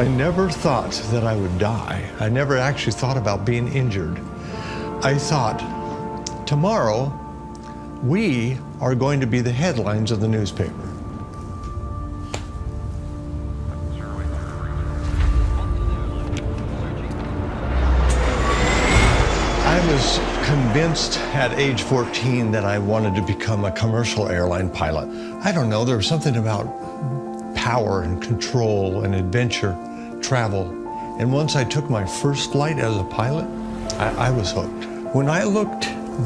I never thought that I would die. I never actually thought about being injured. I thought, tomorrow, we are going to be the headlines of the newspaper. I was convinced at age 14 that I wanted to become a commercial airline pilot. I don't know, there was something about power and control and adventure, travel. And once I took my first flight as a pilot, I was hooked. When I looked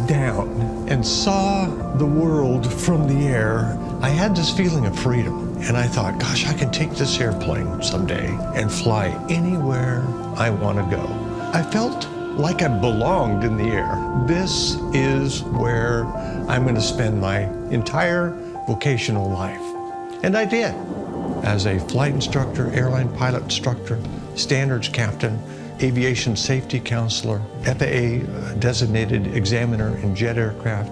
down and saw the world from the air, I had this feeling of freedom. And I thought, gosh, I can take this airplane someday and fly anywhere I want to go. I felt like I belonged in the air. This is where I'm going to spend my entire vocational life. And I did. As a flight instructor, airline pilot instructor, standards captain, aviation safety counselor, FAA designated examiner in jet aircraft,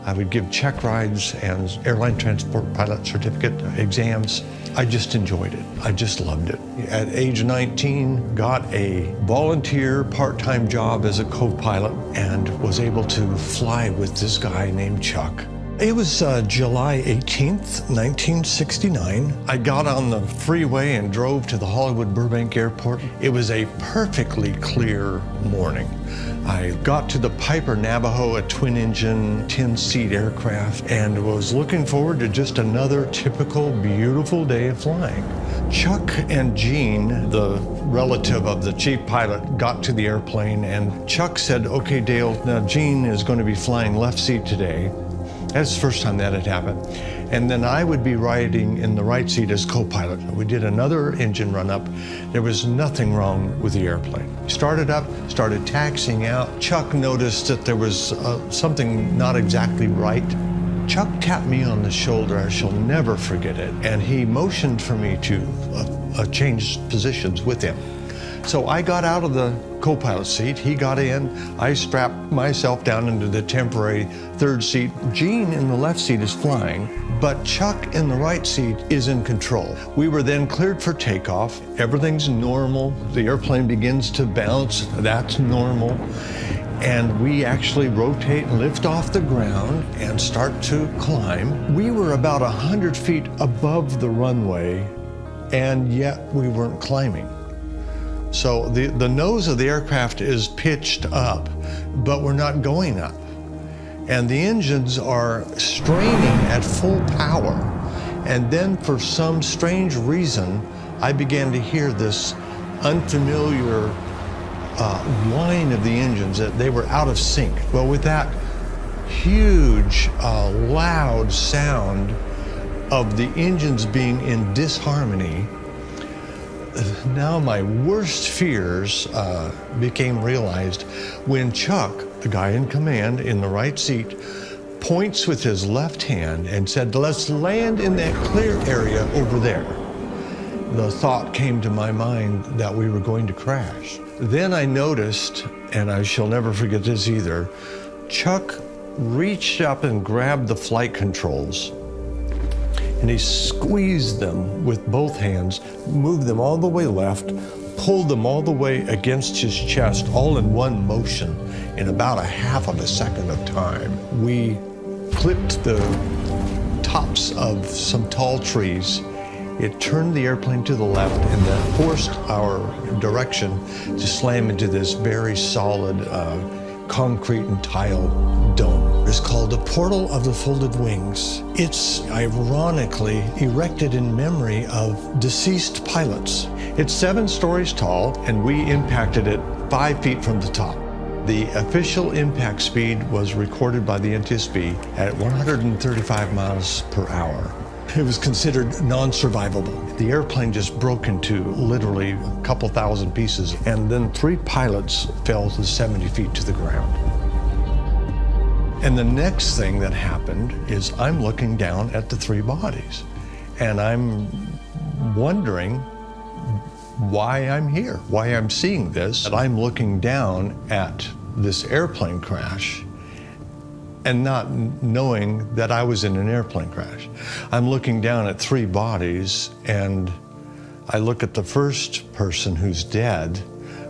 I would give check rides and airline transport pilot certificate exams. I just enjoyed it. I just loved it. At age 19, got a volunteer part-time job as a co-pilot and was able to fly with this guy named Chuck. It was July 18th, 1969. I got on the freeway and drove to the Hollywood Burbank Airport. It was a perfectly clear morning. I got to the Piper Navajo, a twin-engine, 10-seat aircraft, and was looking forward to just another typical, beautiful day of flying. Chuck and Gene, the relative of the chief pilot, got to the airplane, and Chuck said, "Okay, Dale, now Gene is going to be flying left seat today." That's the first time that had happened. And then I would be riding in the right seat as co-pilot. We did another engine run-up. There was nothing wrong with the airplane. Started up, started taxiing out. Chuck noticed that there was something not exactly right. Chuck tapped me on the shoulder. I shall never forget it. And he motioned for me to change positions with him. So I got out of the co-pilot seat, he got in, I strapped myself down into the temporary third seat. Gene in the left seat is flying, but Chuck in the right seat is in control. We were then cleared for takeoff. Everything's normal. The airplane begins to bounce. That's normal. And we actually rotate and lift off the ground and start to climb. We were about 100 feet above the runway, and yet we weren't climbing. So the nose of the aircraft is pitched up, but we're not going up. And the engines are straining at full power. And then for some strange reason, I began to hear this unfamiliar whine of the engines, that they were out of sync. Well, with that huge, loud sound of the engines being in disharmony, now my worst fears became realized when Chuck, the guy in command in the right seat, points with his left hand and said, "Let's land in that clear area over there." The thought came to my mind that we were going to crash. Then I noticed, and I shall never forget this either, Chuck reached up and grabbed the flight controls, and he squeezed them with both hands, moved them all the way left, pulled them all the way against his chest, all in one motion, in about a half of a second of time. We clipped the tops of some tall trees. It turned the airplane to the left, and that forced our direction to slam into this very solid concrete and tile dome. It's called the Portal of the Folded Wings. It's ironically erected in memory of deceased pilots. It's 7 stories tall, and we impacted it 5 feet from the top. The official impact speed was recorded by the NTSB at 135 miles per hour. It was considered non-survivable. The airplane just broke into literally a couple thousand pieces, and then 3 pilots fell to 70 feet to the ground. And the next thing that happened is I'm looking down at the 3 bodies, and I'm wondering why I'm here, why I'm seeing this. And I'm looking down at this airplane crash and not knowing that I was in an airplane crash. I'm looking down at 3 bodies, and I look at the first person who's dead.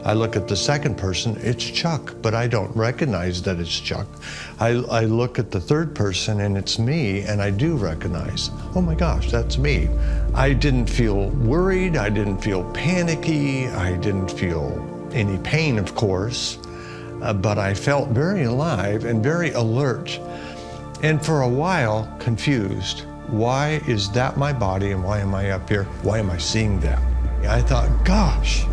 I look at the second person, it's Chuck, but I don't recognize that it's Chuck. I look at the third person and it's me, and I do recognize, oh my gosh, that's me. I didn't feel worried, I didn't feel panicky, I didn't feel any pain, of course, but I felt very alive and very alert, and for a while, confused. Why is that my body and why am I up here? Why am I seeing that? I thought, gosh,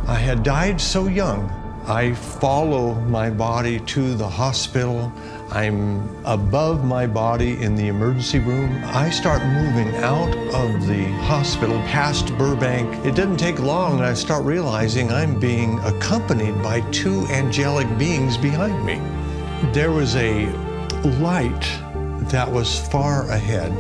I had died so young. I follow my body to the hospital. I'm above my body in the emergency room. I start moving out of the hospital past Burbank. It didn't take long and I start realizing I'm being accompanied by two angelic beings behind me. There was a light that was far ahead.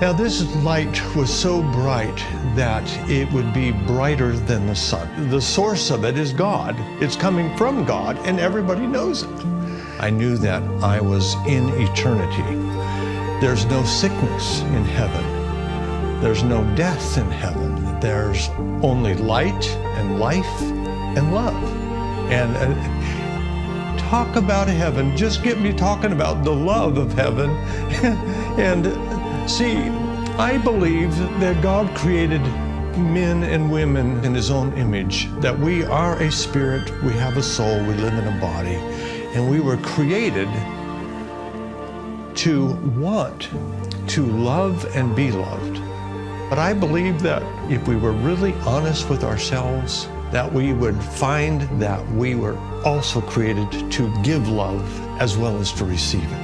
Now this light was so bright that it would be brighter than the sun. The source of it is God. It's coming from God and everybody knows it. I knew that I was in eternity. There's no sickness in heaven. There's no death in heaven. There's only light and life and love. And talk about heaven, just get me talking about the love of heaven. And see, I believe that God created men and women in His own image, that we are a spirit, we have a soul, we live in a body, and we were created to want to love and be loved. But I believe that if we were really honest with ourselves, that we would find that we were also created to give love as well as to receive it.